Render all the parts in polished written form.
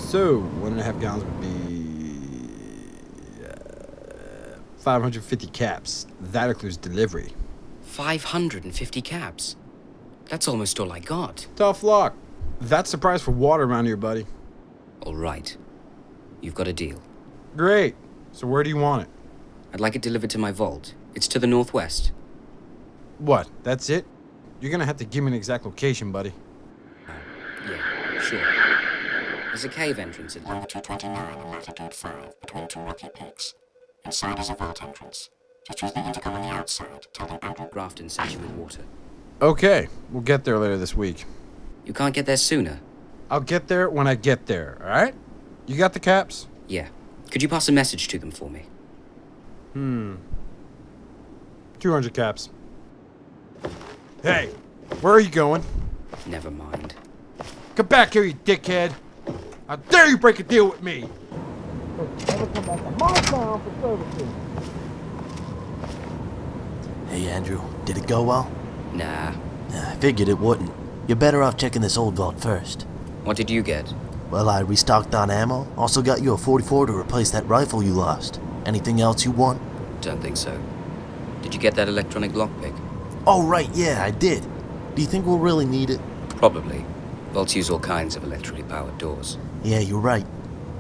So, 1.5 gallons would be 550 caps. That includes delivery. 550 caps? That's almost all I got. Tough luck. That's the price for water around here, buddy. All right. You've got a deal. Great. So where do you want it? I'd like it delivered to my vault. It's to the northwest. What? That's it? You're gonna have to give me an exact location, buddy. Yeah, sure. There's a cave entrance at Longitude 29 and latitude 5 between two rocky peaks. Inside is a vault entrance. Just use the intercom on the outside. Tell them Andrew Grafton sent you with water. Okay, we'll get there later this week. You can't get there sooner? I'll get there when I get there, alright? You got the caps? Yeah. Could you pass a message to them for me? 200 caps. Hey, where are you going? Never mind. Come back here, you dickhead! How dare you break a deal with me! Never come back to my town for services. Hey, Andrew, did it go well? Nah. I figured it wouldn't. You're better off checking this old vault first. What did you get? Well, I restocked on ammo. Also got you a 44 to replace that rifle you lost. Anything else you want? Don't think so. Did you get that electronic lockpick? Oh, right, yeah, I did. Do you think we'll really need it? Probably. Vaults use all kinds of electrically powered doors. Yeah, you're right.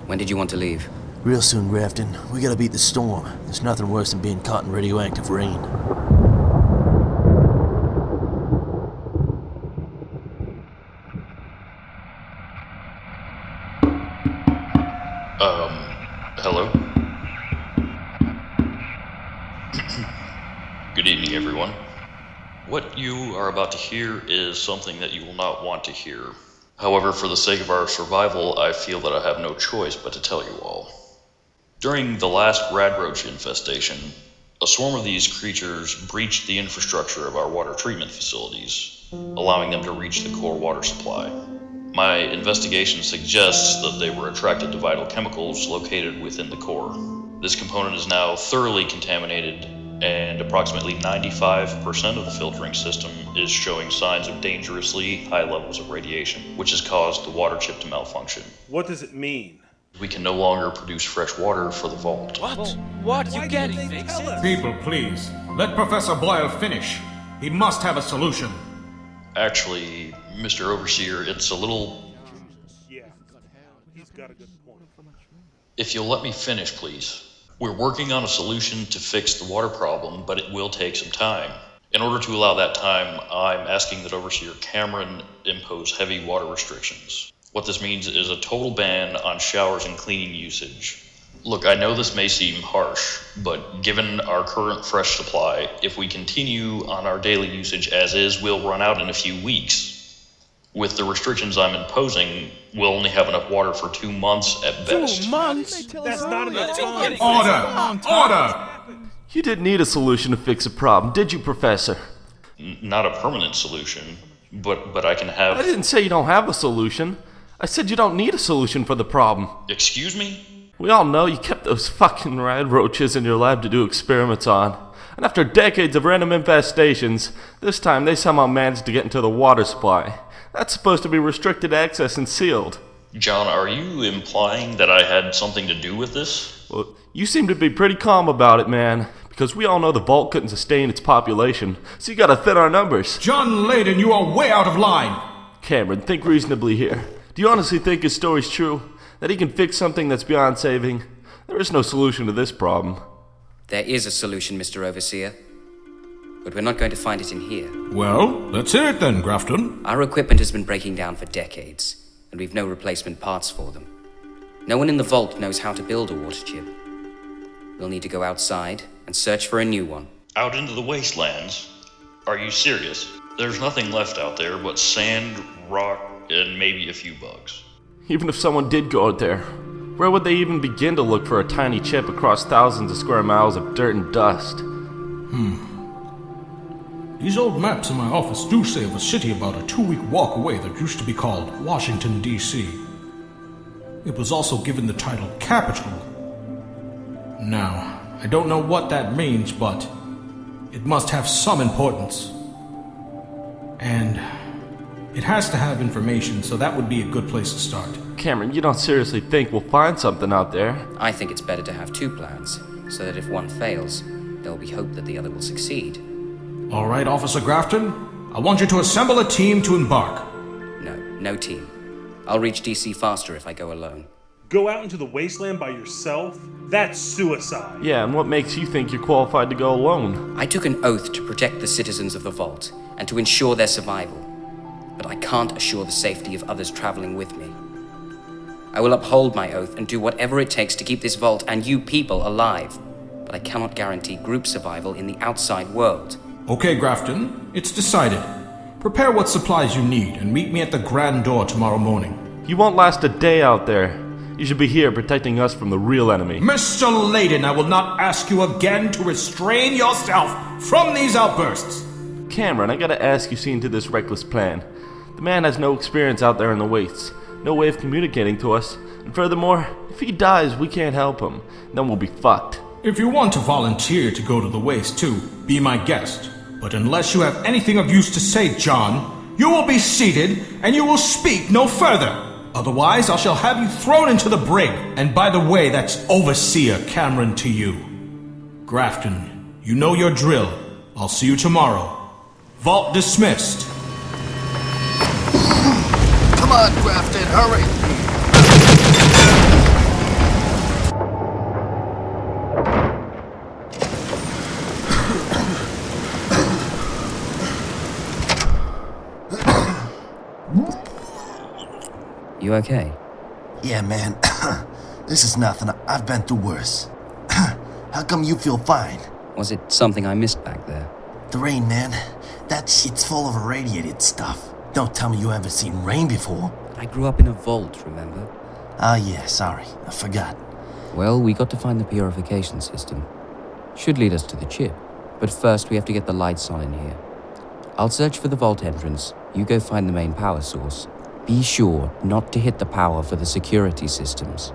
When did you want to leave? Real soon, Grafton. We gotta beat the storm. There's nothing worse than being caught in radioactive rain. Hello? Good evening, everyone. What you are about to hear is something that you will not want to hear. However, for the sake of our survival, I feel that I have no choice but to tell you all. During the last radroach infestation, a swarm of these creatures breached the infrastructure of our water treatment facilities, allowing them to reach the core water supply. My investigation suggests that they were attracted to vital chemicals located within the core. This component is now thoroughly contaminated, and approximately 95% of the filtering system is showing signs of dangerously high levels of radiation, which has caused the water chip to malfunction. What does it mean? We can no longer produce fresh water for the vault. What? You can't fix it? People, please. Let Professor Boyle finish. He must have a solution. Actually, Mr. Overseer, it's a little... Yeah, he's got a good point. If you'll let me finish, please. We're working on a solution to fix the water problem, but it will take some time. In order to allow that time, I'm asking that Overseer Cameron impose heavy water restrictions. What this means is a total ban on showers and cleaning usage. Look, I know this may seem harsh, but given our current fresh supply, if we continue on our daily usage as is, we'll run out in a few weeks. With the restrictions I'm imposing, we'll only have enough water for 2 months at best. 2 months? That's not enough time. Order! Order! You didn't need a solution to fix a problem, did you, Professor? Not a permanent solution, but I can have... I didn't say you don't have a solution. I said you don't need a solution for the problem. Excuse me? We all know you kept those fucking rad roaches in your lab to do experiments on. And after decades of random infestations, this time they somehow managed to get into the water supply. That's supposed to be restricted access and sealed. John, are you implying that I had something to do with this? Well, you seem to be pretty calm about it, man. Because we all know the vault couldn't sustain its population, so you gotta thin our numbers. John Layden, you are way out of line! Cameron, think reasonably here. Do you honestly think his story's true? That he can fix something that's beyond saving? There is no solution to this problem. There is a solution, Mr. Overseer. But we're not going to find it in here. Well, let's hear it then, Grafton. Our equipment has been breaking down for decades, and we've no replacement parts for them. No one in the vault knows how to build a water chip. We'll need to go outside and search for a new one. Out into the wastelands? Are you serious? There's nothing left out there but sand, rock, and maybe a few bugs. Even if someone did go out there, where would they even begin to look for a tiny chip across thousands of square miles of dirt and dust? These old maps in my office do say of a city about a 2-week walk away that used to be called Washington, D.C. It was also given the title Capital. Now, I don't know what that means, but it must have some importance. And it has to have information, so that would be a good place to start. Cameron, you don't seriously think we'll find something out there? I think it's better to have two plans, so that if one fails, there will be hope that the other will succeed. All right, Officer Grafton. I want you to assemble a team to embark. No team. I'll reach DC faster if I go alone. Go out into the wasteland by yourself? That's suicide. Yeah, and what makes you think you're qualified to go alone? I took an oath to protect the citizens of the Vault, and to ensure their survival. But I can't assure the safety of others traveling with me. I will uphold my oath and do whatever it takes to keep this Vault and you people alive. But I cannot guarantee group survival in the outside world. Okay, Grafton, it's decided. Prepare what supplies you need and meet me at the Grand Door tomorrow morning. You won't last a day out there. You should be here protecting us from the real enemy. Mr. Layden, I will not ask you again to restrain yourself from these outbursts. Cameron, I gotta ask you, seeing to this reckless plan. The man has no experience out there in the wastes, no way of communicating to us, and furthermore, if he dies, we can't help him. Then we'll be fucked. If you want to volunteer to go to the waste too, be my guest. But unless you have anything of use to say, John, you will be seated and you will speak no further. Otherwise, I shall have you thrown into the brig. And by the way, that's Overseer Cameron to you. Grafton, you know your drill. I'll see you tomorrow. Vault dismissed. Come on, Grafton, hurry! You okay? Yeah, man. This is nothing. I've been through worse. How come you feel fine? Was it something I missed back there? The rain, man. That shit's full of irradiated stuff. Don't tell me you haven't seen rain before. I grew up in a vault, remember? Ah, yeah, sorry. I forgot. Well, we got to find the purification system. Should lead us to the chip. But first, we have to get the lights on in here. I'll search for the vault entrance. You go find the main power source. Be sure not to hit the power for the security systems.